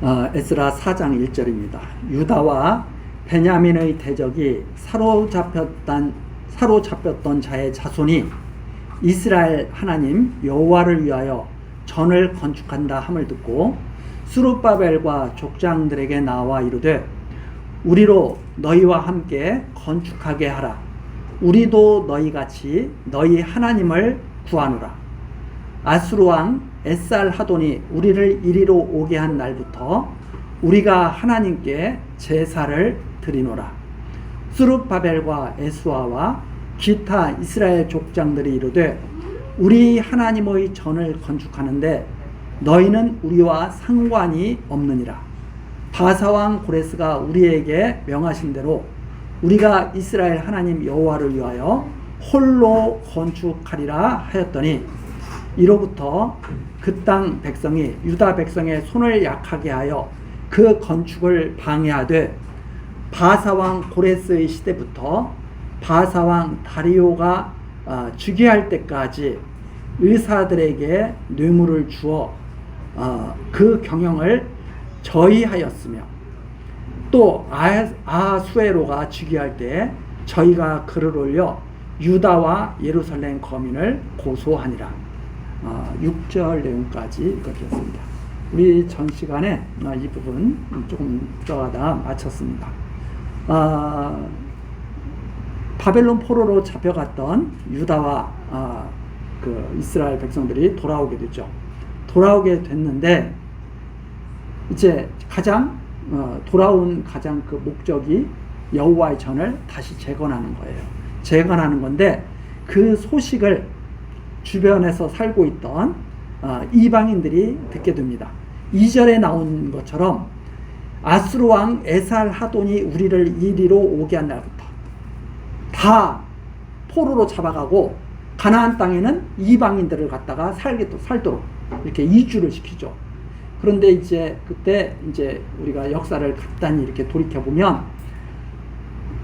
에스라 4장 1절입니다. 유다와 베냐민의 대적이 사로잡혔던 자의 자손이 이스라엘 하나님 여호와를 위하여 전을 건축한다 함을 듣고 스룹바벨과 족장들에게 나와 이르되 우리로 너희와 함께 건축하게 하라. 우리도 너희같이 너희 하나님을 구하노라. 아수르 왕 에살하돈이 우리를 이리로 오게 한 날부터 우리가 하나님께 제사를 드리노라. 스룹바벨과 에스와와 기타 이스라엘 족장들이 이르되 우리 하나님의 전을 건축하는데 너희는 우리와 상관이 없느니라. 바사왕 고레스가 우리에게 명하신 대로 우리가 이스라엘 하나님 여호와를 위하여 홀로 건축하리라 하였더니 이로부터 그 땅 백성이 유다 백성의 손을 약하게 하여 그 건축을 방해하되 바사왕 고레스의 시대부터 바사왕 다리오가 즉위할 때까지 의사들에게 뇌물을 주어 그 경영을 저희하였으며 또 아하수에로가 즉위할 때 저희가 글을 올려 유다와 예루살렘 거민을 고소하니라. 6절 내용까지 읽어드렸습니다. 우리 전 시간에 이 부분 조금 들어가다 마쳤습니다. 바벨론 포로로 잡혀갔던 유다와 그 이스라엘 백성들이 돌아오게 됐죠. 돌아오게 됐는데 이제 돌아온 가장 그 목적이 여호와의 전을 다시 재건하는 거예요. 재건하는 건데 그 소식을 주변에서 살고 있던 이방인들이 듣게 됩니다. 2절에 나온 것처럼 아수르 왕 에살하돈이 우리를 이리로 오게 한 날부터 다 포로로 잡아가고 가나안 땅에는 이방인들을 갖다가 살도록 이렇게 이주를 시키죠. 그런데 이제 그때 이제 우리가 역사를 간단히 이렇게 돌이켜 보면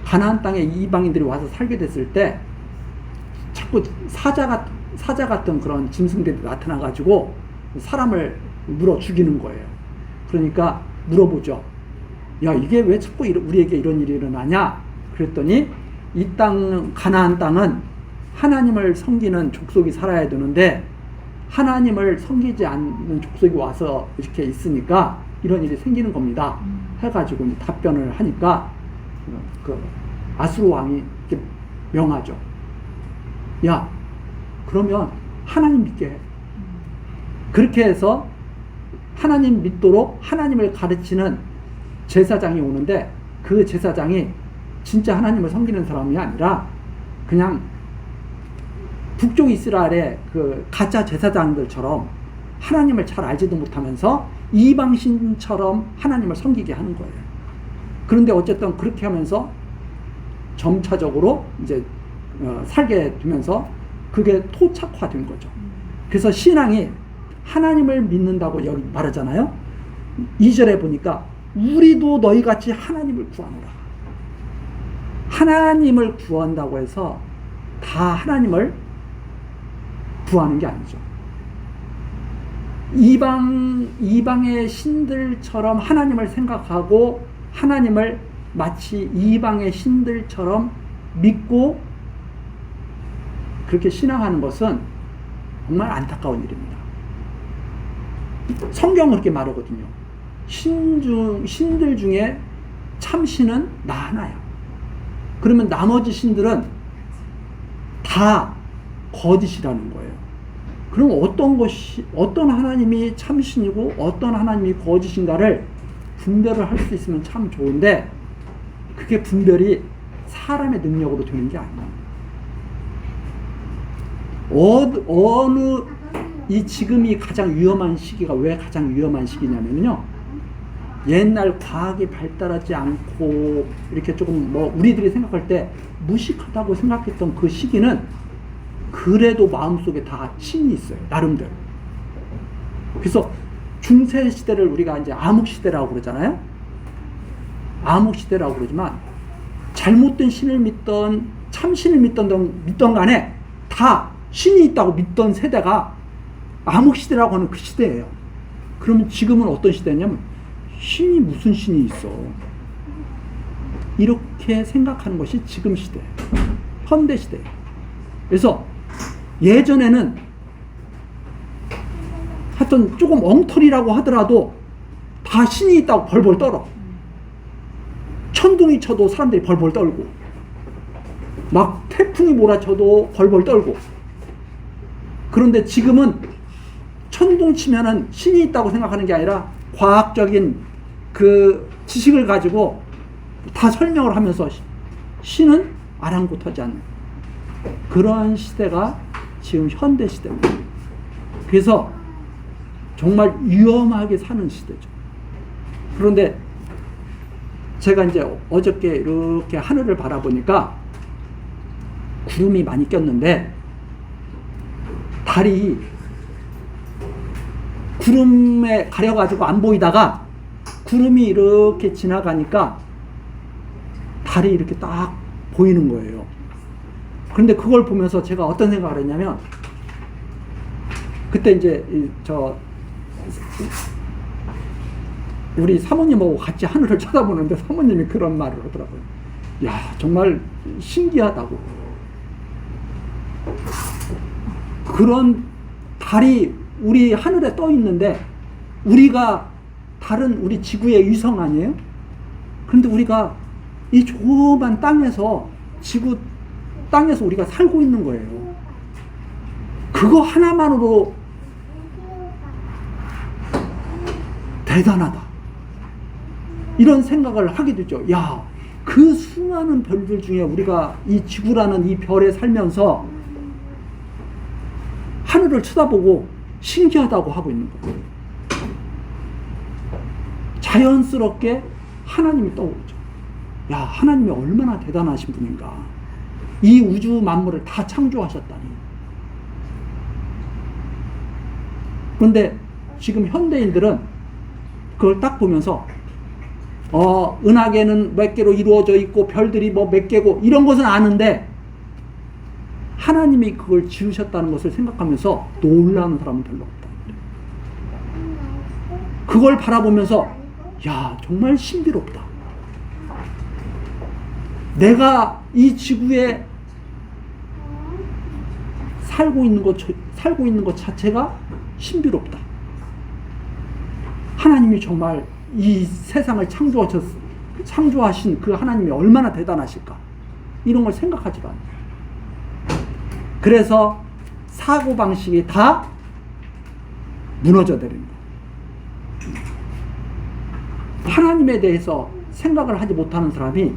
가나안 땅에 이방인들이 와서 살게 됐을 때 자꾸 사자 같은 그런 짐승들이 나타나 가지고 사람을 물어 죽이는 거예요. 그러니까 물어보죠. 야, 이게 왜 자꾸 우리에게 이런 일이 일어나냐? 그랬더니 이 땅 가나안 땅은 하나님을 섬기는 족속이 살아야 되는데 하나님을 섬기지 않는 족속이 와서 이렇게 있으니까 이런 일이 생기는 겁니다. 해가지고 답변을 하니까 그 아수르 왕이 이렇게 명하죠. 야, 그러면 하나님 믿게 해. 그렇게 해서 하나님 믿도록 하나님을 가르치는 제사장이 오는데 그 제사장이 진짜 하나님을 섬기는 사람이 아니라 그냥 북쪽 이스라엘의 그 가짜 제사장들처럼 하나님을 잘 알지도 못하면서 이방신처럼 하나님을 섬기게 하는 거예요. 그런데 어쨌든 그렇게 하면서 점차적으로 이제 살게 되면서 그게 토착화된 거죠. 그래서 신앙이 하나님을 믿는다고 여기 말하잖아요. 2절에 보니까 우리도 너희같이 하나님을 구하노라. 하나님을 구한다고 해서 다 하나님을 구하는 게 아니죠. 이방의 신들처럼 하나님을 생각하고 하나님을 마치 이방의 신들처럼 믿고 그렇게 신앙하는 것은 정말 안타까운 일입니다. 성경은 그렇게 말하거든요. 신들 중에 참신은 나 하나야. 그러면 나머지 신들은 다 거짓이라는 거예요. 그럼 어떤 하나님이 참신이고 어떤 하나님이 거짓인가를 분별을 할 수 있으면 참 좋은데 그게 분별이 사람의 능력으로 되는 게 아니에요. 지금이 가장 위험한 시기가 왜 가장 위험한 시기냐면요. 옛날 과학이 발달하지 않고 이렇게 조금 우리들이 생각할 때 무식하다고 생각했던 그 시기는 그래도 마음속에 다 신이 있어요. 나름대로. 그래서 중세 시대를 우리가 이제 암흑 시대라고 그러잖아요. 암흑 시대라고 그러지만 잘못된 신을 믿던 참신을 믿던 간에 다 신이 있다고 믿던 세대가 암흑 시대라고 하는 그 시대예요. 그러면 지금은 어떤 시대냐면 신이 무슨 신이 있어? 이렇게 생각하는 것이 지금 시대, 현대 시대. 그래서 예전에는 하여튼 조금 엉터리라고 하더라도 다 신이 있다고 벌벌 떨어. 천둥이 쳐도 사람들이 벌벌 떨고, 막 태풍이 몰아쳐도 벌벌 떨고. 그런데 지금은 천둥 치면은 신이 있다고 생각하는 게 아니라 과학적인 그 지식을 가지고 다 설명을 하면서 신은 아랑곳하지 않는 그러한 시대가 지금 현대 시대입니다. 그래서 정말 위험하게 사는 시대죠. 그런데 제가 이제 어저께 이렇게 하늘을 바라보니까 구름이 많이 꼈는데 달이 구름에 가려가지고 안 보이다가 구름이 이렇게 지나가니까 달이 이렇게 딱 보이는 거예요. 그런데 그걸 보면서 제가 어떤 생각을 했냐면, 그때 이제 우리 사모님하고 같이 하늘을 쳐다보는데 사모님이 그런 말을 하더라고요. 야, 정말 신기하다고. 그런 달이 우리 하늘에 떠 있는데 우리가 달은 우리 지구의 위성 아니에요? 그런데 우리가 이 조그만 땅에서 지구 땅에서 우리가 살고 있는 거예요. 그거 하나만으로 대단하다. 이런 생각을 하게 되죠. 야, 그 수많은 별들 중에 우리가 이 지구라는 이 별에 살면서 하늘을 쳐다보고 신기하다고 하고 있는 거예요. 자연스럽게 하나님이 떠오르죠. 야, 하나님이 얼마나 대단하신 분인가. 이 우주 만물을 다 창조하셨다니. 그런데 지금 현대인들은 그걸 딱 보면서 은하계는 몇 개로 이루어져 있고 별들이 뭐 몇 개고 이런 것은 아는데 하나님이 그걸 지으셨다는 것을 생각하면서 놀라는 사람은 별로 없다. 그걸 바라보면서 야, 정말 신비롭다. 내가 이 지구에 살고 있는 것 자체가 신비롭다. 하나님이 정말 이 세상을 창조하신 그 하나님이 얼마나 대단하실까. 이런 걸 생각하지도 않아요. 그래서 사고방식이 다 무너져 내리는 거예요. 하나님에 대해서 생각을 하지 못하는 사람이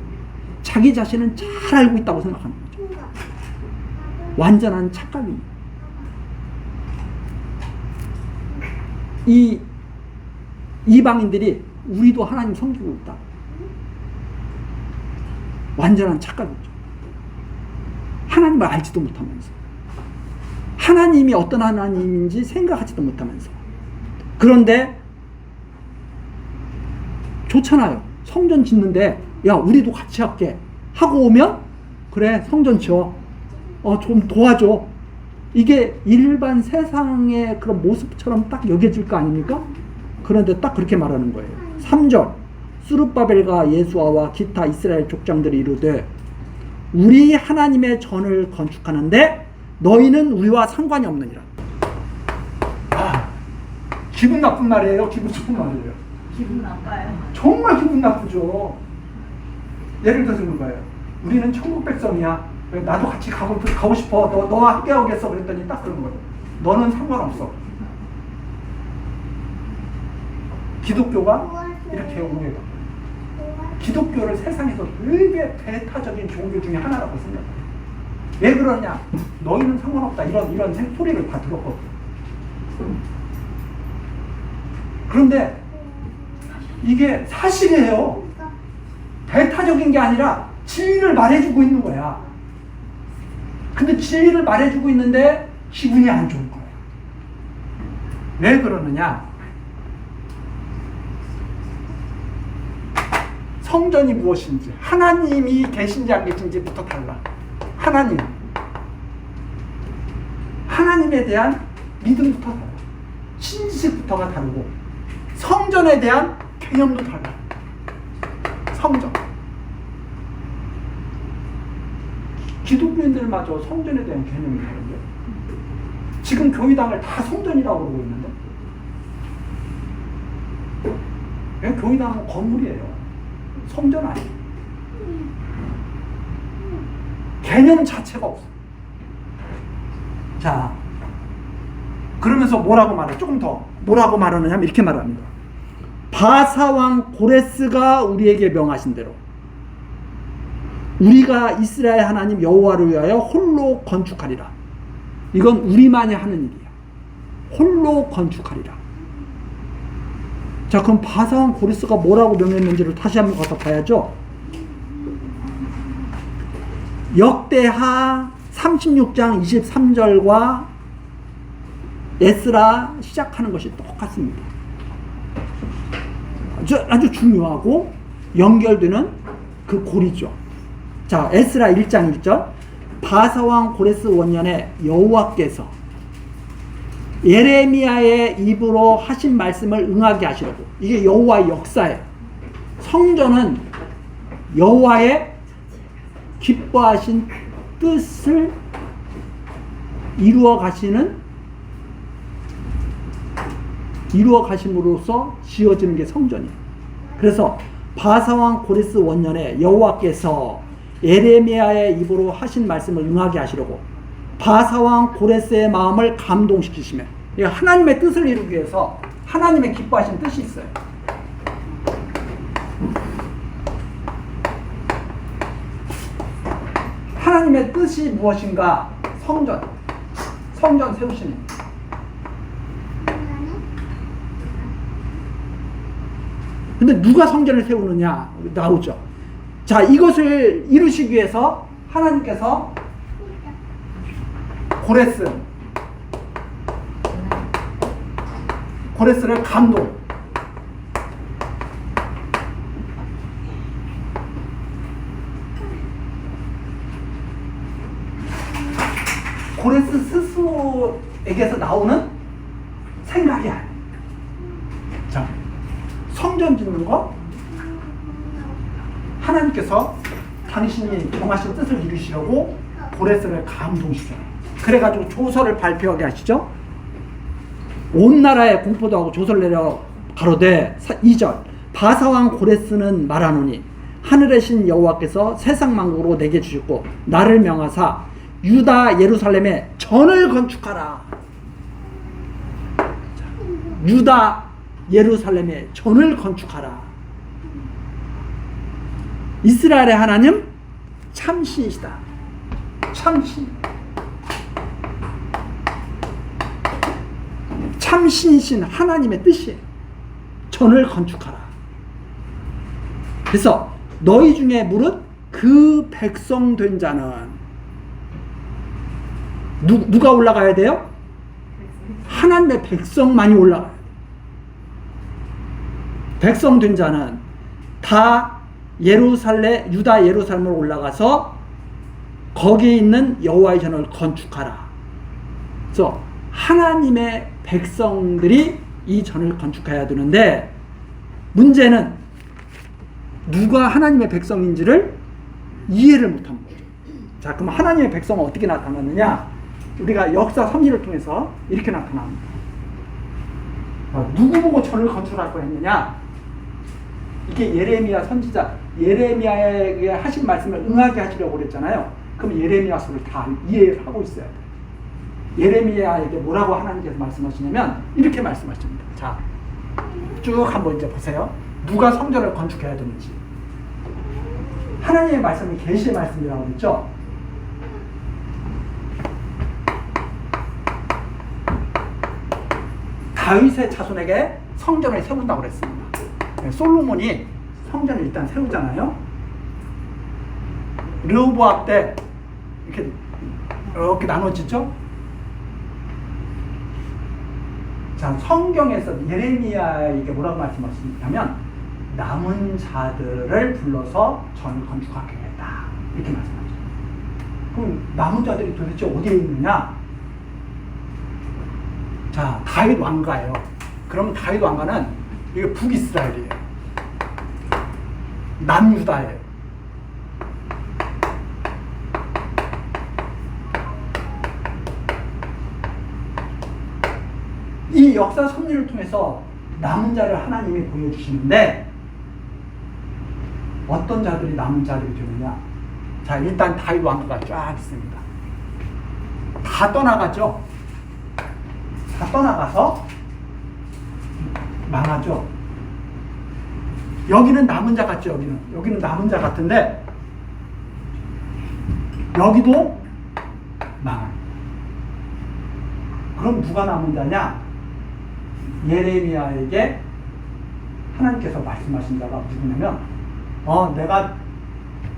자기 자신은 잘 알고 있다고 생각하는 거죠. 완전한 착각입니다. 이 이방인들이 우리도 하나님 섬기고 있다. 완전한 착각이죠. 하나님을 알지도 못하면서, 하나님이 어떤 하나님인지 생각하지도 못하면서. 그런데 좋잖아요. 성전 짓는데 야, 우리도 같이 할게 하고 오면 그래, 성전 지어. 좀 도와줘. 이게 일반 세상의 그런 모습처럼 딱 여겨질 거 아닙니까? 그런데 딱 그렇게 말하는 거예요. 3절 스룹바벨과 예수아와 기타 이스라엘 족장들이 이르되 우리 하나님의 전을 건축하는데 너희는 우리와 상관이 없느니라. 기분 나쁜 말이에요? 기분 좋은 말이에요? 기분 나빠요. 정말 기분 나쁘죠. 예를 들어서 그런 거예요. 우리는 천국 백성이야. 나도 같이 가고 싶어. 너와 함께 오겠어. 그랬더니 딱 그런 거예요. 너는 상관없어. 기독교가 이렇게 오해가. 기독교를 세상에서 되게 배타적인 종교 중에 하나라고 생각해요. 왜 그러냐? 너희는 상관없다. 이런 소리를 다 들었거든. 그런데 이게 사실이에요. 배타적인 게 아니라 진리를 말해주고 있는 거야. 근데 진리를 말해주고 있는데 기분이 안 좋은 거야. 왜 그러느냐? 성전이 무엇인지, 하나님이 계신지 안 계신지부터 달라. 하나님에 대한 믿음부터 달라. 신지식부터가 다르고, 성전에 대한 개념도 달라요. 성전. 기독교인들마저 성전에 대한 개념이 다른데 지금 교회당을 다 성전이라고 그러고 있는데 교회당은 건물이에요. 성전 아니에요. 개념 자체가 없어요. 자, 그러면서 뭐라고 말해? 조금 더 뭐라고 말하느냐면 이렇게 말합니다. 바사왕 고레스가 우리에게 명하신 대로 우리가 이스라엘 하나님 여호와를 위하여 홀로 건축하리라. 이건 우리만이 하는 일이야. 홀로 건축하리라. 자, 그럼 바사왕 고레스가 뭐라고 명했는지를 다시 한번 가서 봐야죠. 역대하 36장 23절과 에스라 시작하는 것이 똑같습니다. 아주 중요하고 연결되는 그 고리죠. 자, 에스라 1장 1절. 바사왕 고레스 원년에 여호와께서 예레미야의 입으로 하신 말씀을 응하게 하시려고. 이게 여호와의 역사예요. 성전은 여호와의 기뻐하신 뜻을 이루어 가심으로써 지어지는 게 성전이에요. 그래서 바사왕 고레스 원년에 여호와께서 예레미야의 입으로 하신 말씀을 응하게 하시려고 바사왕 고레스의 마음을 감동시키시며, 하나님의 뜻을 이루기 위해서 하나님의 기뻐하신 뜻이 있어요. 하나님의 뜻이 무엇인가? 성전 세우시는. 근데 누가 성전을 세우느냐 나오죠. 자, 이것을 이루시기 위해서 하나님께서 고레스를 감동. 고레스 스스로에게서 나오는 생각이 아니에요. 자, 성전 짓는 거 하나님께서 당신이 정하신 뜻을 이루시려고 고레스를 감동시켜요. 그래가지고 조서를 발표하게 하시죠. 온 나라에 공포도 하고 조서를 내려 가로되 2절 바사왕 고레스는 말하노니 하늘의 신 여호와께서 세상 만국으로 내게 주셨고 나를 명하사 유다 예루살렘에 전을 건축하라. 유다 예루살렘에 전을 건축하라. 이스라엘의 하나님 참신이시다. 참신이신 하나님의 뜻이에요. 전을 건축하라. 그래서 너희 중에 무릇 그 백성 된 자는 누가 올라가야 돼요? 하나님의 백성만이 올라가요. 백성 된 자는 다 유다 예루살렘으로 올라가서 거기에 있는 여호와의 전을 건축하라. 그래서 하나님의 백성들이 이 전을 건축해야 되는데 문제는 누가 하나님의 백성인지를 이해를 못한 거죠. 자, 그럼 하나님의 백성은 어떻게 나타났느냐? 우리가 역사 섭리를 통해서 이렇게 나타납니다. 누구 보고 전을 건축하라고 했느냐? 이게 예레미야 선지자, 예레미야에게 하신 말씀을 응하게 하시려고 그랬잖아요. 그럼 예레미야서를 다 이해를 하고 있어야 돼요. 예레미야에게 뭐라고 하나님께서 말씀하시냐면 이렇게 말씀하십니다. 자, 쭉 한번 이제 보세요. 누가 성전을 건축해야 되는지. 하나님의 말씀이 계시의 말씀이라고 그랬죠. 다윗의 자손에게 성전을 세운다고 그랬습니다. 솔로몬이 성전을 일단 세우잖아요. 르호보암 때 이렇게 나눠지죠. 자, 성경에서 예레미야에게 뭐라고 말씀하시냐면 남은 자들을 불러서 전을 건축하겠다 이렇게 말씀하죠. 그럼 남은 자들이 도대체 어디에 있느냐? 자, 다윗 왕가예요. 그럼 다윗 왕가는 이게 북이스라엘이에요. 남유다예요. 이 역사 섭리를 통해서 남은 자를 하나님이 보여주시는데 어떤 자들이 남은 자들이 되느냐. 자, 일단 다윗 왕조가 쫙 있습니다. 다 떠나가죠. 다 떠나가서 망하죠. 여기는 남은 자 같죠. 여기는 남은 자 같은데 여기도 망합니다. 그럼 누가 남은 자냐? 예레미야에게 하나님께서 말씀하신 자가 누구냐면 내가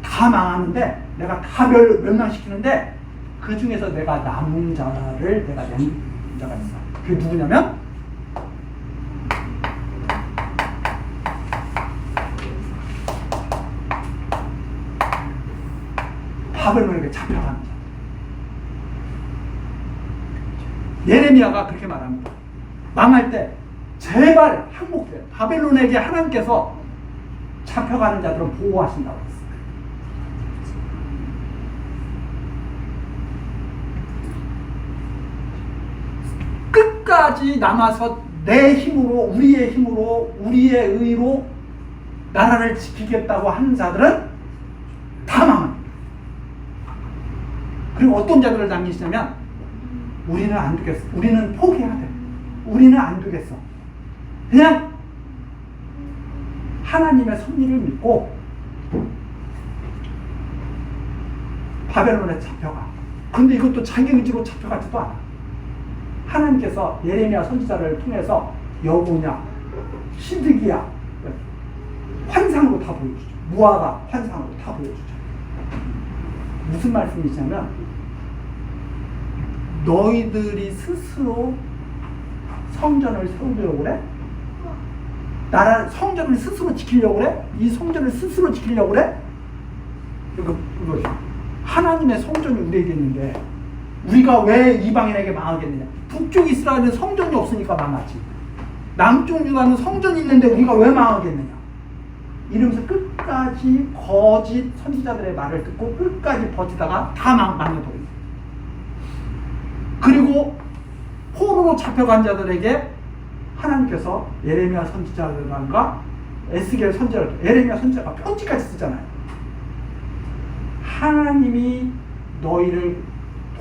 다 망하는데 내가 다 멸망시키는데 그 중에서 내가 남은 자를 내가 낸 자가 있어. 그게 누구냐면 바벨론에게 잡혀가는 자. 예레미야가 그렇게 말합니다. 망할 때 제발 항복해. 바벨론에게 하나님께서 잡혀가는 자들은 보호하신다고 했어요. 끝까지 남아서 내 힘으로, 우리의 힘으로, 우리의 의로 나라를 지키겠다고 하는 자들은 다 망합니다. 그리고 어떤 자들을 남기시냐면 우리는 안 되겠어. 우리는 포기해야 돼. 우리는 안 되겠어. 그냥 하나님의 섭리를 믿고 바벨론에 잡혀가. 근데 이것도 자기 의지로 잡혀가지도 않아. 하나님께서 예레미야 선지자를 통해서 여호냐, 시드기야 환상으로 다 보여주죠. 무화과 환상으로 다 보여주죠. 무슨 말씀이시냐면 너희들이 스스로 성전을 세우려고 그래? 성전을 스스로 지키려고 그래? 이 성전을 스스로 지키려고 그래? 이거 하나님의 성전이 우리에게 있는데 우리가 왜 이방인에게 망하겠느냐? 북쪽 이스라엘은 성전이 없으니까 망하지. 남쪽 유다는 성전이 있는데 우리가 왜 망하겠느냐? 이러면서 끝까지 거짓 선지자들의 말을 듣고 끝까지 버티다가 다 망해버립니다. 그리고 포로로 잡혀간 자들에게 하나님께서 예레미야 선지자들과 에스겔 선지자들, 예레미야 선지자가 편지까지 쓰잖아요. 하나님이 너희를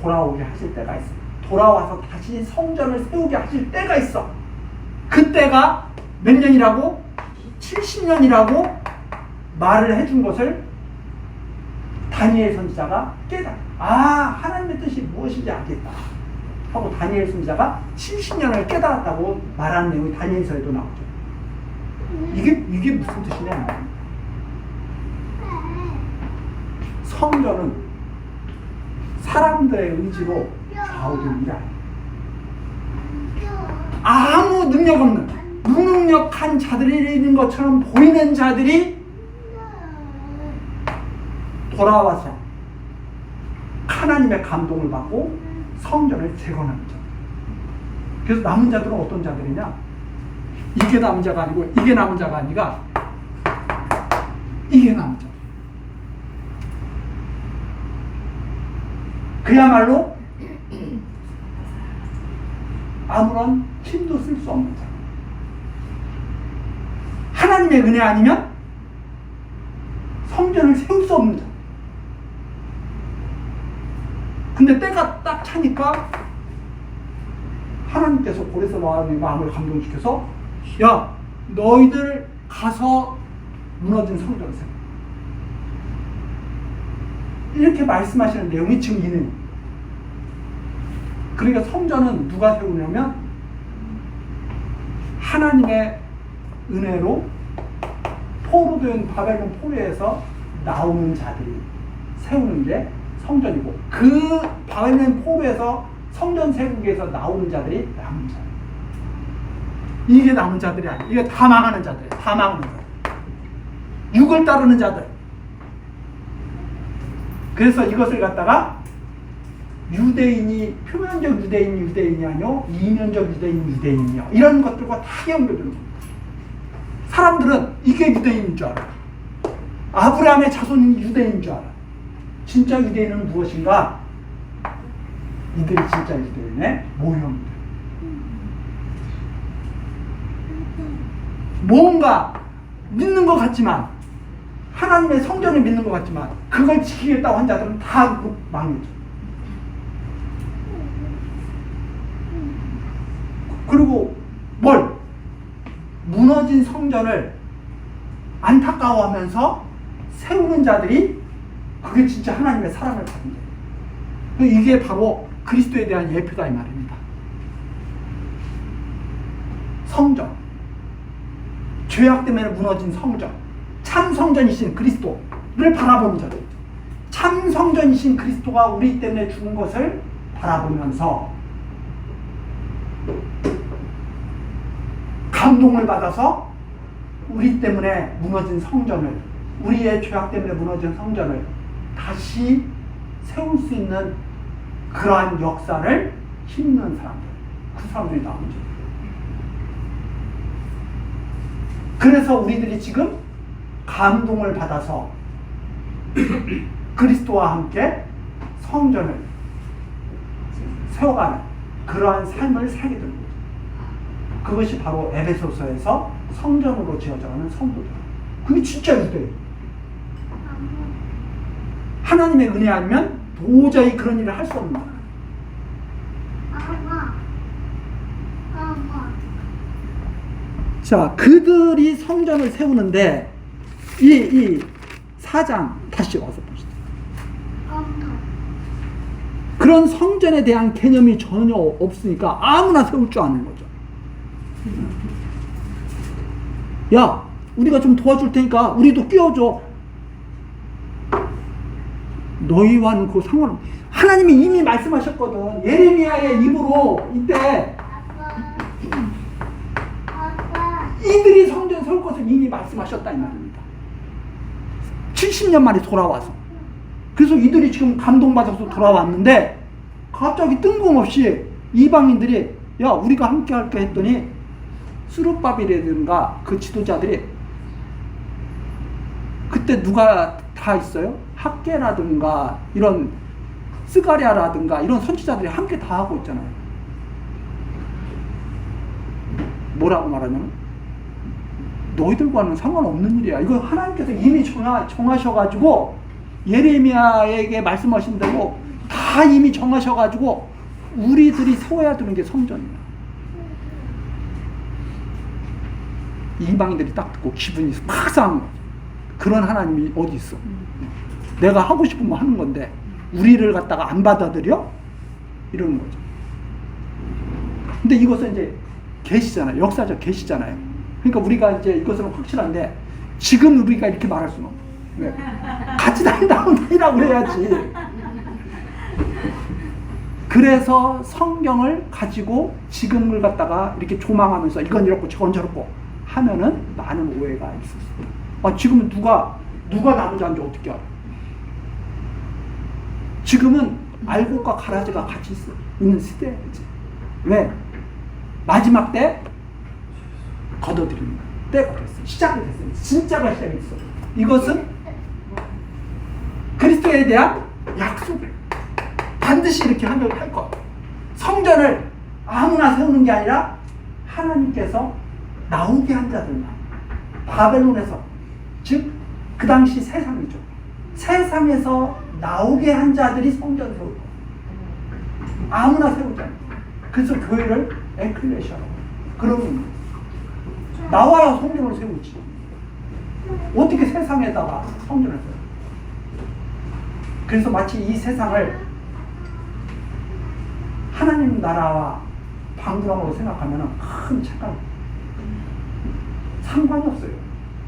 돌아오게 하실 때가 있어. 돌아와서 다시 성전을 세우게 하실 때가 있어. 그때가 몇 년이라고? 70년이라고 말을 해준 것을 다니엘 선지자가 깨달아. 하나님의 뜻이 무엇인지 알겠다 하고 다니엘 선지자가 70년을 깨달았다고 말하는 내용이 다니엘서에도 나오죠. 이게 무슨 뜻이냐? 성전은 사람들의 의지로 좌우되는 게 아니에요. 아무 능력 없는 무능력한 자들이 있는 것처럼 보이는 자들이 돌아와서 하나님의 감동을 받고 성전을 재건하는 자. 그래서 남은 자들은 어떤 자들이냐? 이게 남은 자가 아니고 이게 남은 자가 아니라 이게 남은 자. 그야말로 아무런 힘도 쓸 수 없는 자. 하나님의 은혜 아니면 성전을 세울 수 없는 자. 근데 때가 딱 차니까 하나님께서 고레스 마음을 감동시켜서 야, 너희들 가서 무너진 성전을 세워. 이렇게 말씀하시는 내용이 지금 이 내용. 그러니까 성전은 누가 세우냐면 하나님의 은혜로 포로된 바벨론 포로에서 나오는 자들이 세우는 게 성전이고, 그 바벨론 포로에서 성전 세우기 위해서 나오는 자들이 남은 자들. 이게 남은 자들이 아니에요. 이게 다 망하는 자들이에요. 다 망하는 자들. 육을 따르는 자들. 그래서 이것을 갖다가 유대인이, 표면적 유대인이 아니요 이면적 유대인이요, 이런 것들과 다 연결되는 겁니다. 사람들은 이게 유대인인 줄 알아요. 아브라함의 자손이 유대인인 줄 알아. 진짜 유대인은 무엇인가? 이들이 진짜 유대인의 모형들. 뭔가 믿는 것 같지만, 하나님의 성전을 믿는 것 같지만, 그걸 지키겠다고 한 자들은 다 망했죠. 그리고 무너진 성전을 안타까워하면서 세우는 자들이 그게 진짜 하나님의 사랑을 받는 거예요. 이게 바로 그리스도에 대한 예표다 이 말입니다. 성전, 죄악 때문에 무너진 성전, 참 성전이신 그리스도를 바라보는 자들, 참 성전이신 그리스도가 우리 때문에 죽은 것을 바라보면서 감동을 받아서 우리 때문에 무너진 성전을, 우리의 죄악 때문에 무너진 성전을 다시 세울 수 있는 그러한 역사를 힘있는 사람들, 그 사람들이 나오죠. 그래서 우리들이 지금 감동을 받아서 그리스도와 함께 성전을 세워가는 그러한 삶을 살게 됩니다. 그것이 바로 에베소서에서 성전으로 지어져가는 성도들. 그게 진짜 유대예요. 하나님의 은혜 아니면 도저히 그런 일을 할 수 없는 거예요. 자, 그들이 성전을 세우는데 이 4장 다시 와서 보시죠. 그런 성전에 대한 개념이 전혀 없으니까 아무나 세울 줄 아는 거죠. 야, 우리가 좀 도와줄 테니까 우리도 끼워줘. 너희와는 그 상관없어. 하나님이 이미 말씀하셨거든. 예레미야의 입으로 이때 이들이 성전 세울 것을 이미 말씀하셨다 이 말입니다. 70년 만에 돌아와서. 그래서 이들이 지금 감동받아서 돌아왔는데 갑자기 뜬금없이 이방인들이 야, 우리가 함께 할까 했더니 스룹바벨이라든가 그 지도자들이 그때 누가 다 있어요? 학계라든가 이런 스가랴라든가 이런 선지자들이 함께 다 하고 있잖아요. 뭐라고 말하냐면 너희들과는 상관없는 일이야. 이거 하나님께서 이미 정하셔가지고 예레미야에게 말씀하신 대로 다 이미 정하셔가지고 우리들이 세워야 되는 게 성전이야. 이방인들이 딱 듣고 기분이 팍 상한 거죠. 그런 하나님이 어디 있어? 내가 하고 싶은 거 하는 건데 우리를 갖다가 안 받아들여? 이러는 거죠. 근데 이것은 이제 계시잖아요. 역사적 계시잖아요. 그러니까 우리가 이제 이것은 확실한데 지금 우리가 이렇게 말할 수는 없어요. 왜? 같이 다니라고 해야지. 그래서 성경을 가지고 지금을 갖다가 이렇게 조망하면서 이건 이렇고 저건 저렇고 하면은 많은 오해가 있을 수 있다. 아, 지금은 누가 남은 자인지 어떻게 알아? 지금은 알곡과 가라지가 같이 있는 시대이지. 왜? 마지막 때 걷어들이는 때가 됐어요. 시작이 됐어요. 진짜가 시작이 됐어요. 이것은 그리스도에 대한 약속을 반드시 이렇게 할 거예요. 성전을 아무나 세우는 게 아니라 하나님께서 나오게 한 자들만, 바벨론에서, 즉 그 당시 세상이죠. 세상에서 나오게 한 자들이 성전을 세울 거예요. 아무나 세우지 않아요. 그래서 교회를 에클레시아라고 그러는 거예요. 나와야 성전을 세우지. 어떻게 세상에다가 성전을 세워요? 그래서 마치 이 세상을 하나님 나라와 방불함으로 생각하면 큰 착각. 상관이 없어요.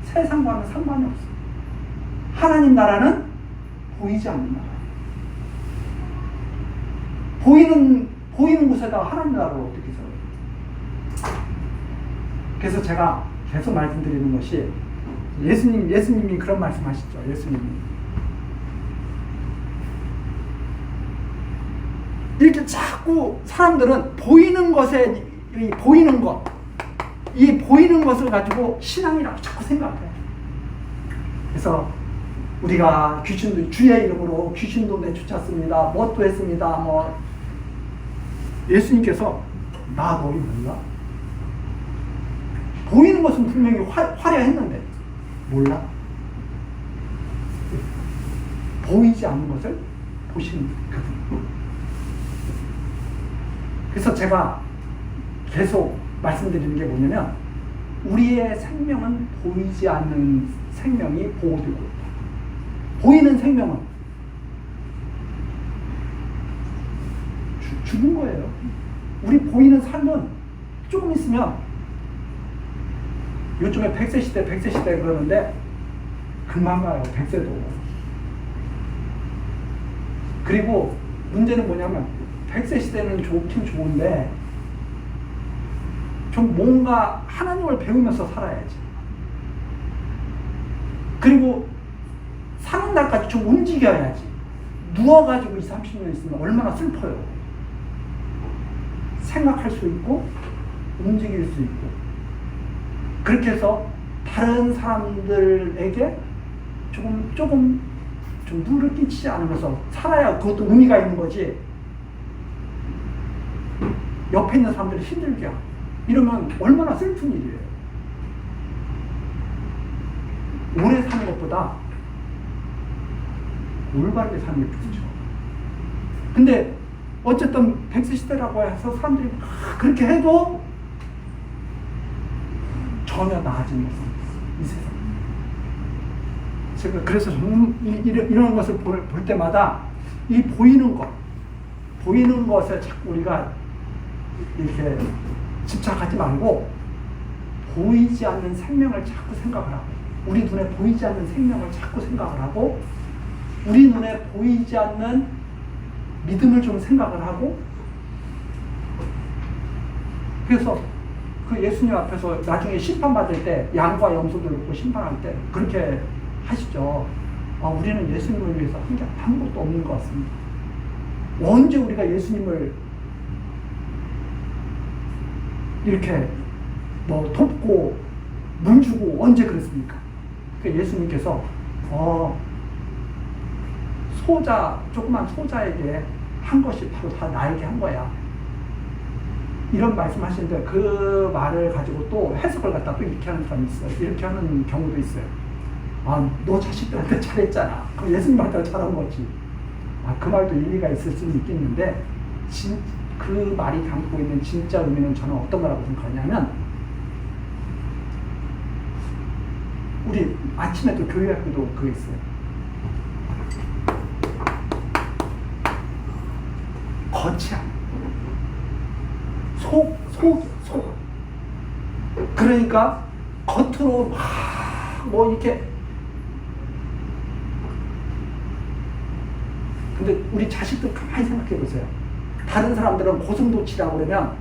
세상과는 상관이 없어요. 하나님 나라는 보이지 않는 나라. 보이는 곳에다가 하나님 나라를 어떻게 세워요? 그래서 제가 계속 말씀드리는 것이 예수님이 그런 말씀하시죠. 예수님이 이렇게 자꾸 사람들은 보이는 것에 보이는 것을 가지고 신앙이라고 자꾸 생각해요. 그래서 우리가 귀신도 주의 이름으로 귀신도 내쫓았습니다. 뭣도 했습니다. 뭐 예수님께서 나 너희 몰라? 보이는 것은 분명히 화려했는데 몰라? 보이지 않는 것을 보시는 그분. 그래서 제가 계속 말씀드리는 게 뭐냐면 우리의 생명은 보이지 않는 생명이 보호되고 있다. 보이는 생명은 죽은 거예요. 우리 보이는 삶은 조금 있으면 요즘에 100세 시대 그러는데 금방 가요. 100세도. 그리고 문제는 뭐냐면 100세 시대는 좋긴 좋은데 좀 뭔가 하나님을 배우면서 살아야지. 그리고 사는 날까지 좀 움직여야지. 누워가지고 20, 30년 있으면 얼마나 슬퍼요. 생각할 수 있고 움직일 수 있고 그렇게 해서 다른 사람들에게 조금 좀 누를 끼치지 않으면서 살아야 그것도 의미가 있는 거지. 옆에 있는 사람들이 힘들게 하고 이러면 얼마나 슬픈 일이에요. 오래 사는 것보다 올바르게 사는 게 좋죠. 근데 어쨌든 100세 시대라고 해서 사람들이 그렇게 해도 전혀 나아지는 것은 이 세상. 제가 그래서 이런 것을 볼 때마다 이 보이는 것에 자꾸 우리가 이렇게 집착하지 말고 보이지 않는 생명을 자꾸 생각을 하고 우리 눈에 보이지 않는 생명을 자꾸 생각을 하고 우리 눈에 보이지 않는 믿음을 좀 생각을 하고 그래서 그 예수님 앞에서 나중에 심판받을 때 양과 염소들 놓고 심판할 때 그렇게 하시죠. 우리는 예수님을 위해서 한 게 아무것도 없는 것 같습니다. 언제 우리가 예수님을 이렇게 뭐 돕고 물 주고 언제 그랬습니까? 그러니까 예수님께서 조그만 소자에게 한 것이 바로 다 나에게 한 거야. 이런 말씀 하시는데 그 말을 가지고 또 해석을 갖다 또 이렇게 하는 사람이 있어요. 이렇게 하는 경우도 있어요. 너 자식들한테 잘했잖아. 그럼 예수님한테 잘한 거지. 그 말도 일리가 있을 수는 있겠는데 그 말이 담고 있는 진짜 의미는 저는 어떤 거라고 생각하냐면 우리 아침에도 교회학교도 그거 있어요. 겉이 아니야. 속. 그러니까 겉으로 막 뭐 이렇게. 근데 우리 자식들 가만히 생각해 보세요. 다른 사람들은 고슴도치라고 그러면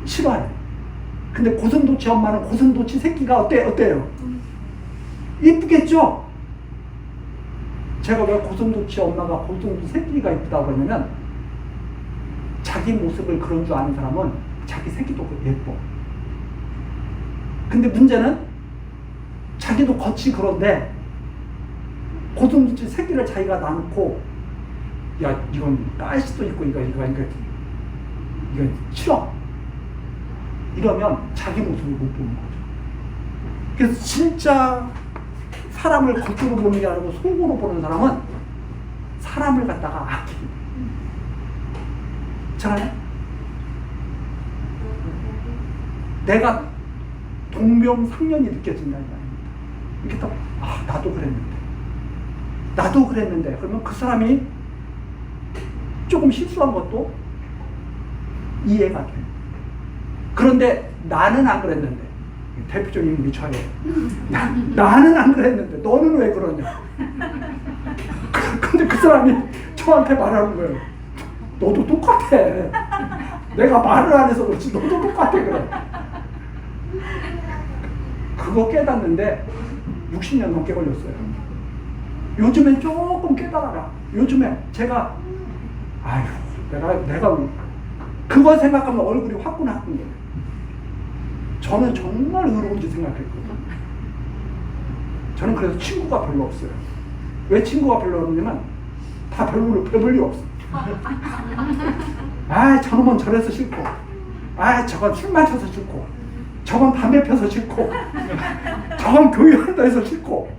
싫어해요. 근데 고슴도치 엄마는 고슴도치 새끼가 어때요? 이쁘겠죠? 제가 왜 고슴도치 엄마가 고슴도치 새끼가 이쁘다고 하냐면 자기 모습을 그런 줄 아는 사람은 자기 새끼도 예뻐. 근데 문제는 자기도 겉이 그런데 고슴도치 새끼를 자기가 낳고 야 이건 가시도 있고 이거 싫어. 이러면 자기 모습을 못 보는 거죠. 그래서 진짜 사람을 겉으로 보는 게 아니고 속으로 보는 사람은 사람을 갖다가 아끼게 돼요. 잘 내가 동병상련이 느껴진다는 거 아닙니다. 이렇게 또 나도 그랬는데 그러면 그 사람이 조금 실수한 것도 이해가 돼요. 그런데 나는 안 그랬는데 대표적인 우리 저예요. 나는 안 그랬는데 너는 왜 그러냐. 근데 그 사람이 저한테 말하는 거예요. 너도 똑같아. 내가 말을 안 해서 그렇지 너도 똑같아 그래. 그거 깨닫는데 60년 넘게 걸렸어요. 요즘엔 조금 깨달아라. 요즘에 제가 내가 그거 생각하면 얼굴이 화끈화끈해요. 저는 정말 의로운지 생각했거든요. 저는 그래서 친구가 별로 없어요. 왜 친구가 별로 없냐면 다 별볼이 없어. 아, 저놈은 저래서 싫고, 아, 저건 술 마셔서 싫고, 저건 담배 펴서 싫고, 저건 교회한다 해서 싫고.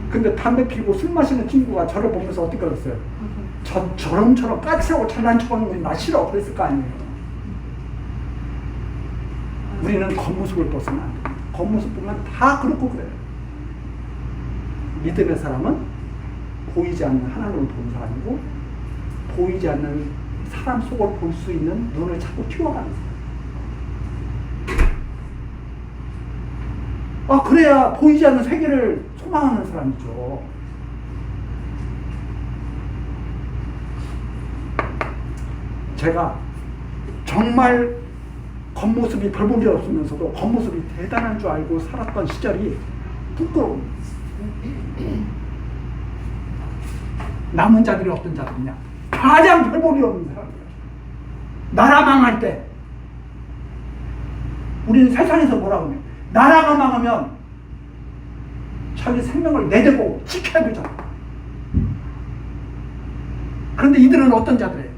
근데 담배 피고 술 마시는 친구가 저를 보면서 어떻게 그랬어요? 저놈처럼 까칠하고 잘난 척하는 건 나 싫어. 그랬을 거 아니에요. 우리는 겉모습을 벗으면 안 돼. 겉모습 보면 다 그렇고 그래요. 믿음의 사람은 보이지 않는 하나님을 보는 사람이고, 보이지 않는 사람 속을 볼 수 있는 눈을 자꾸 키워가는 사람. 그래야 보이지 않는 세계를 소망하는 사람이죠. 제가 정말 겉모습이 별 볼 일 없으면서도 겉모습이 대단한 줄 알고 살았던 시절이 부끄러워요. 남은 자들이 어떤 자들이냐? 가장 별 볼 일 없는 사람이에요. 나라 망할 때 우리는 세상에서 뭐라고 하냐? 나라가 망하면 자기 생명을 내대고 지켜야 되잖아. 그런데 이들은 어떤 자들이에요?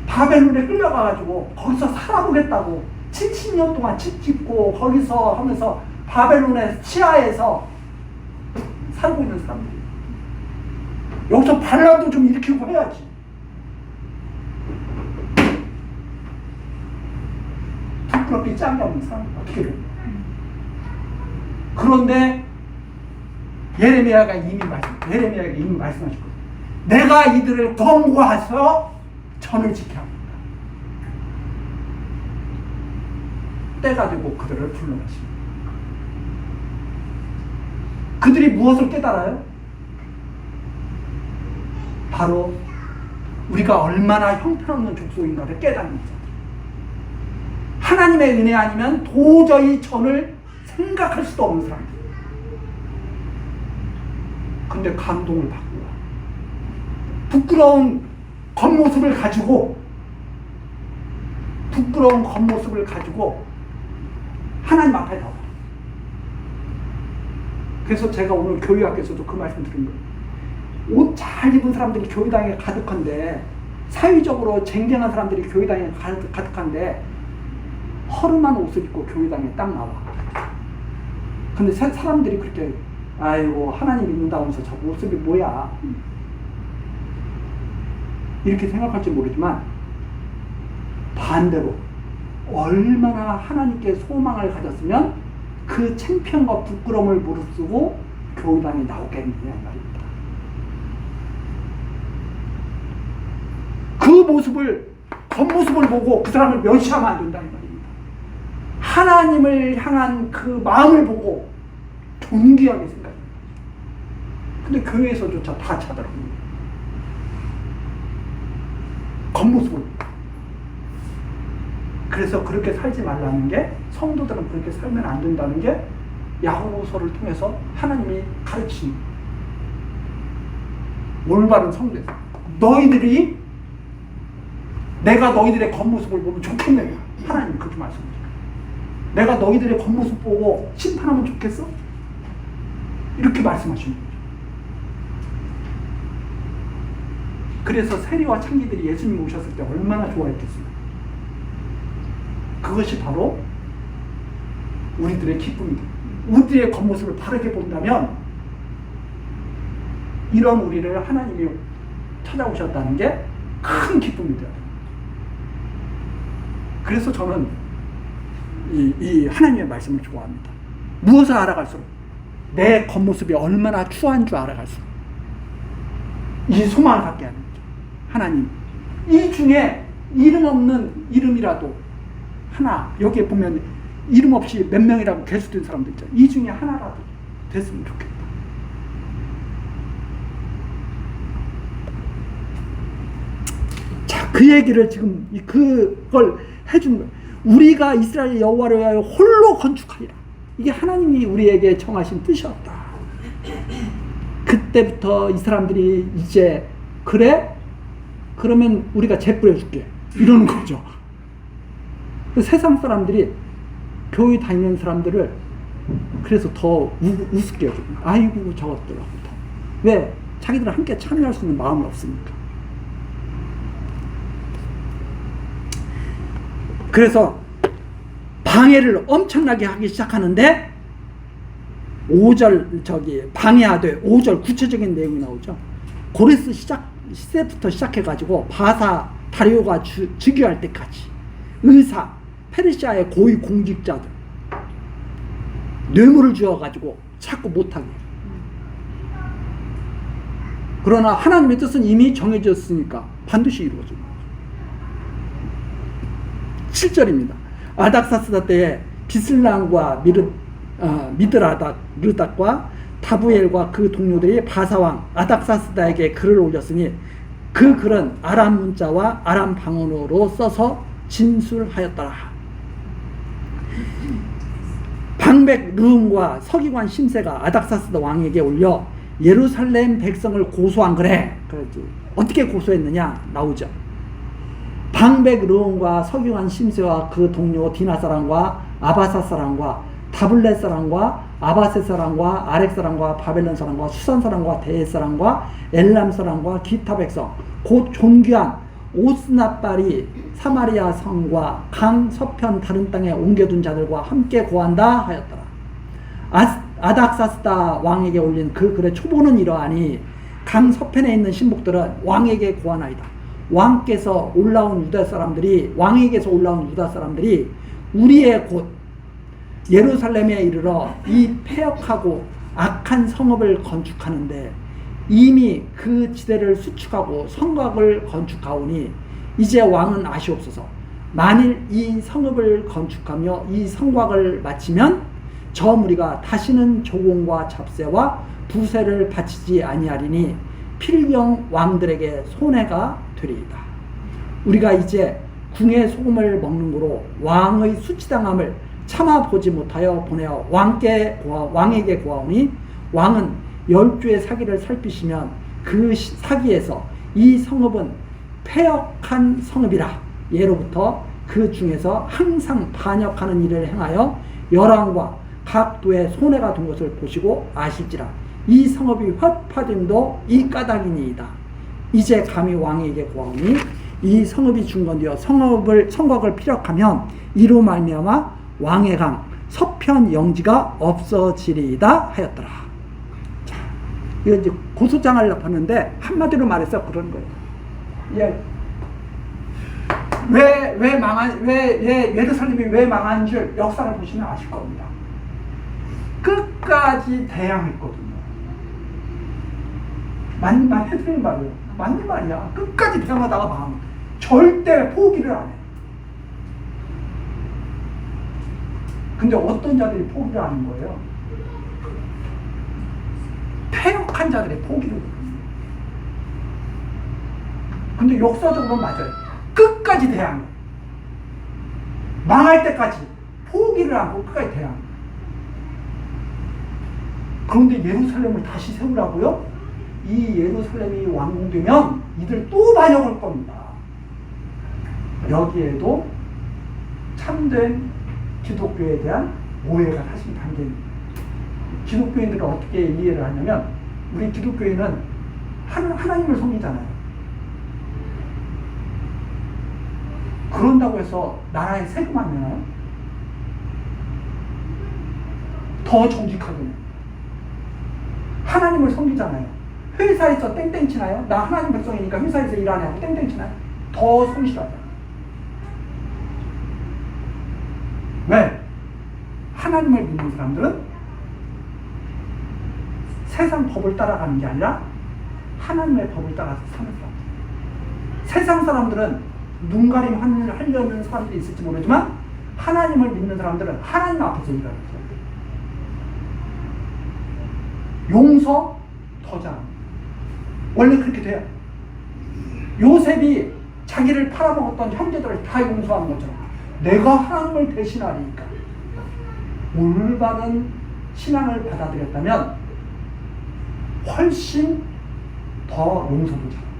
바벨론에 끌려가가지고 거기서 살아보겠다고 70년 동안 집 짓고 거기서 하면서 바벨론의 치하에서 살고 있는 사람들이 여기서 반란도 좀 일으키고 해야지. 부끄럽게 짱이 없는 사람 어떻게 해? 그런데 예레미야가 이미 말씀하셨거든요. 내가 이들을 권고해서 전을 지켜야 합니다. 때가 되고 그들을 불러내십니다. 그들이 무엇을 깨달아요? 바로 우리가 얼마나 형편없는 족속인가를 깨닫는 거죠. 하나님의 은혜 아니면 도저히 전을 생각할 수도 없는 사람들. 근데 감동을 받고요. 부끄러운 겉모습을 가지고 하나님 앞에 나와요. 그래서 제가 오늘 교회 앞에서도 그 말씀 드린 거예요. 옷 잘 입은 사람들이 교회당에 가득한데, 사회적으로 쟁쟁한 사람들이 교회당에 가득한데 허름한 옷을 입고 교회당에 딱 나와. 근데 사람들이 그렇게 아이고 하나님 믿는다면서 저 모습이 뭐야 이렇게 생각할지 모르지만, 반대로 얼마나 하나님께 소망을 가졌으면 그 창피함과 부끄러움을 무릅쓰고 교회당에 나오겠느냐 말입니다. 그 모습을, 겉모습을 보고 그 사람을 멸시하면 안 된다는 말입니다. 하나님을 향한 그 마음을 보고 존귀하게 생각합니다. 근데 교회에서조차 다 차더라고요. 겉모습을. 그래서 그렇게 살지 말라는 게, 성도들은 그렇게 살면 안 된다는 게 야고보서를 통해서 하나님이 가르친 올바른 성도에서, 너희들이 내가 너희들의 겉모습을 보면 좋겠네. 하나님이 그렇게 말씀하세요. 내가 너희들의 겉모습 보고 심판하면 좋겠어? 이렇게 말씀하시는 거죠. 그래서 세리와 창기들이 예수님 오셨을 때 얼마나 좋아했겠습니까? 그것이 바로 우리들의 기쁨입니다. 우리의 겉모습을 바르게 본다면 이런 우리를 하나님이 찾아오셨다는 게 큰 기쁨입니다. 그래서 저는 이 하나님의 말씀을 좋아합니다. 무엇을 알아갈수록, 내 겉모습이 얼마나 추한 줄 알아갈수록 이 소망을 갖게 하는 거죠. 하나님, 이 중에 이름 없는 이름이라도 하나, 여기에 보면 이름 없이 몇 명이라고 개수된 사람들 있잖아요. 이 중에 하나라도 됐으면 좋겠다. 자, 그 얘기를 지금 그걸 해준 거예요. 우리가 이스라엘 여호와를 위하여 홀로 건축하리라. 이게 하나님이 우리에게 정하신 뜻이었다. 그때부터 이 사람들이 이제 그래? 그러면 우리가 재 뿌려줄게. 이러는 거죠. 세상 사람들이, 교회 다니는 사람들을 그래서 더 우습게 여기고, 아이고 저것들하고 더. 왜? 자기들은 함께 참여할 수 있는 마음은 없으니까. 그래서 방해를 엄청나게 하기 시작하는데 5절 방해하되 5절 구체적인 내용이 나오죠. 고레스 시대부터 시작해가지고 바사 다리오가 즉위할 때까지 의사, 페르시아의 고위 공직자들 뇌물을 주어가지고 자꾸 못하게. 그러나 하나님의 뜻은 이미 정해졌으니까 반드시 이루어집니다. 7절입니다. 아닥사스다 때에 비슬람과 미드라닥과 다부엘과 그 동료들이 바사왕 아닥사스다에게 글을 올렸으니 그 글은 아람 문자와 아람 방언으로 써서 진술하였더라. 방백 르움과 서기관 심세가 아닥사스다 왕에게 올려 예루살렘 백성을 고소한 거래. 그렇지. 어떻게 고소했느냐 나오죠. 방백 르움과 서기관 심세와 그 동료 디나 사람과 아바사 사람과 다블렛 사람과 아바세 사람과 아렉 사람과 바벨론 사람과 수산 사람과 대에 사람과 엘람 사람과 기타 백성 곧 존귀한 오스나빨이 사마리아 성과 강 서편 다른 땅에 옮겨둔 자들과 함께 고한다 하였더라. 아닥사스다 왕에게 올린 그 글의 초보는 이러하니 강 서편에 있는 신복들은 왕에게 고하나이다. 왕에게서 올라온 유다 사람들이 우리의 곳 예루살렘에 이르러 이 폐역하고 악한 성읍을 건축하는데 이미 그 지대를 수축하고 성곽을 건축하오니 이제 왕은 아시옵소서. 만일 이 성읍을 건축하며 이 성곽을 마치면 저 무리가 다시는 조공과 잡세와 부세를 바치지 아니하리니 필경 왕들에게 손해가 되리이다. 우리가 이제 궁의 소금을 먹는 거로 왕의 수치당함을 참아보지 못하여 보내어 왕에게 고하오니 왕은 10주의 사기를 살피시면 그 사기에서 이 성읍은 폐역한 성읍이라 예로부터 그 중에서 항상 반역하는 일을 행하여 열왕과 각 도에 손해가 된 것을 보시고 아실지라 이 성읍이 회파됨도 이 까닭이니이다. 이제 감히 왕에게 고하오니 이 성읍이 중건되어 성곽을 피력하면 이로 말미암아 왕의 강 서편 영지가 없어지리이다 하였더라. 자, 이거 이제 고소장을 납하는데 한마디로 말해서 그런 거예요. 예. 왜 예루살렘이 왜 망한 줄 역사를 보시면 아실 겁니다. 끝까지 대항했거든요. 해드리는 말이에요. 맞는 말이야. 끝까지 대항하다가 망한 거예요. 절대 포기를 안 해. 근데 어떤 자들이 포기를 하는 거예요? 폐역한 자들이 포기를 해요. 근데 역사적으로 맞아요. 끝까지 대항해. 망할 때까지 포기를 하고 끝까지 대항해. 그런데 예루살렘을 다시 세우라고요? 이 예루살렘이 완공되면 이들 또 반역할 겁니다. 여기에도 참된 기독교에 대한 오해가 사실 담깁니다. 기독교인들은 어떻게 이해를 하냐면 우리 기독교인은 하나님을 섬기잖아요. 그런다고 해서 나라에 세금 안 내나요? 더 정직하게 하나님을 섬기잖아요. 회사에서 땡땡 치나요? 나 하나님 백성이니까 회사에서 일 안 하고 땡땡 치나요? 더 성실하죠. 왜? 하나님을 믿는 사람들은 세상 법을 따라가는 게 아니라 하나님의 법을 따라서 사는 사람. 세상 사람들은 눈가림 하려는 사람들이 있을지 모르지만 하나님을 믿는 사람들은 하나님 앞에서 일하는 사람들. 용서 더 잘합니다. 원래 그렇게 돼요. 요셉이 자기를 팔아먹었던 형제들을 다 용서하는 것처럼 내가 하나님을 대신하니까 올바른 신앙을 받아들였다면 훨씬 더 용서도 잘합니다.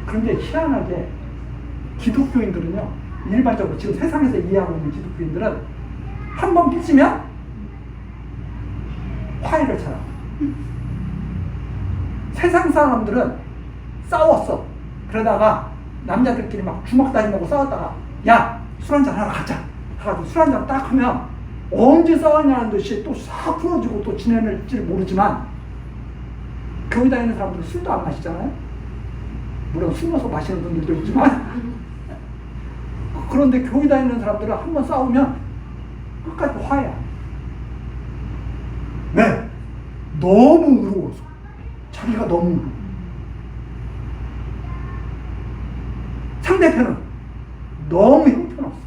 그런데 희한하게 기독교인들은요, 일반적으로 지금 세상에서 이해하고 있는 기독교인들은 한 번 삐지면 화해를 찾아. 세상 사람들은 싸웠어. 그러다가 남자들끼리 막 주먹 다짐하고 싸웠다가 야, 술 한잔 하러 가자. 가지고 술 한잔 딱 하면 언제 싸웠냐는 듯이 또 싹 풀어지고 또 지내낼지 모르지만 교회 다니는 사람들은 술도 안 마시잖아요. 물론 숨어서 마시는 분들도 있지만 그런데 교회 다니는 사람들은 한번 싸우면 끝까지 화해야. 왜? 너무 의로워서. 자기가 너무 의로워. 상대편은 너무 형편없어.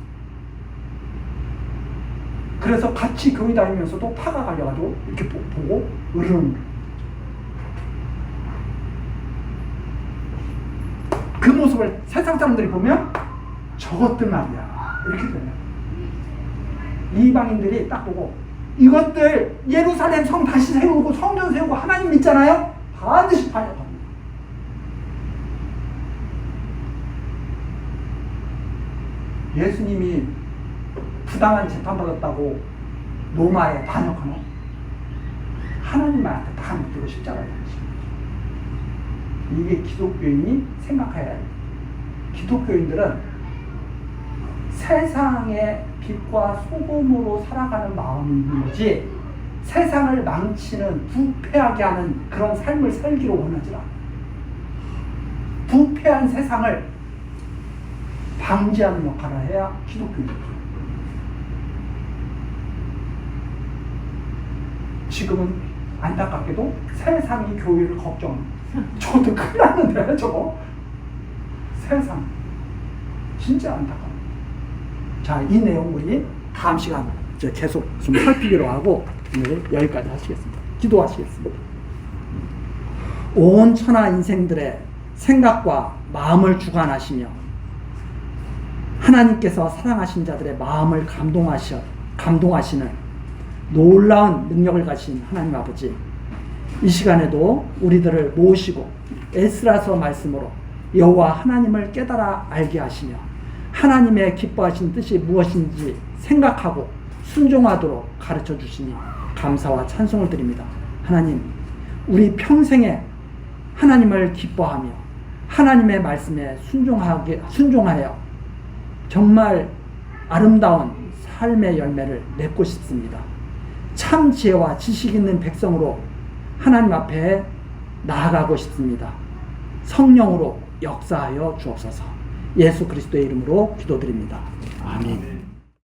그래서 같이 교회 다니면서도 파가 갈려가지고 이렇게 보고 으르렁. 그 모습을 세상 사람들이 보면 저것들 말이야 이렇게 되네요. 이방인들이 딱 보고 이것들 예루살렘 성 다시 세우고 성전 세우고 하나님 믿잖아요. 반드시 반역합니다. 예수님이 부당한 재판받았다고 로마에 반역하나? 하나님한테 다 묻고 십자가에 달리십니다. 이게 기독교인이 생각해야 해요. 기독교인들은 세상의 빛과 소금으로 살아가는 마음이 있는 거지 세상을 망치는 부패하게 하는 그런 삶을 살기로 원하지 않아요. 부패한 세상을 방지하는 역할을 해야 기독교인이죠. 지금은 안타깝게도 세상이 교회를 걱정합니다. 저도 큰일 났는데 저거 세상 진짜 안타깝다. 자, 이 내용 우리 다음 시간 계속 좀 살피기로 하고 오늘 여기까지 하시겠습니다. 기도하시겠습니다. 온 천하 인생들의 생각과 마음을 주관하시며 하나님께서 사랑하신 자들의 마음을 감동하시는 놀라운 능력을 가진 하나님 아버지, 이 시간에도 우리들을 모으시고 에스라서 말씀으로 여호와 하나님을 깨달아 알게 하시며 하나님의 기뻐하신 뜻이 무엇인지 생각하고 순종하도록 가르쳐 주시니 감사와 찬송을 드립니다. 하나님, 우리 평생에 하나님을 기뻐하며 하나님의 말씀에 순종하여 정말 아름다운 삶의 열매를 맺고 싶습니다. 참 지혜와 지식 있는 백성으로 하나님 앞에 나아가고 싶습니다. 성령으로 역사하여 주옵소서. 예수 그리스도의 이름으로 기도드립니다. 아멘.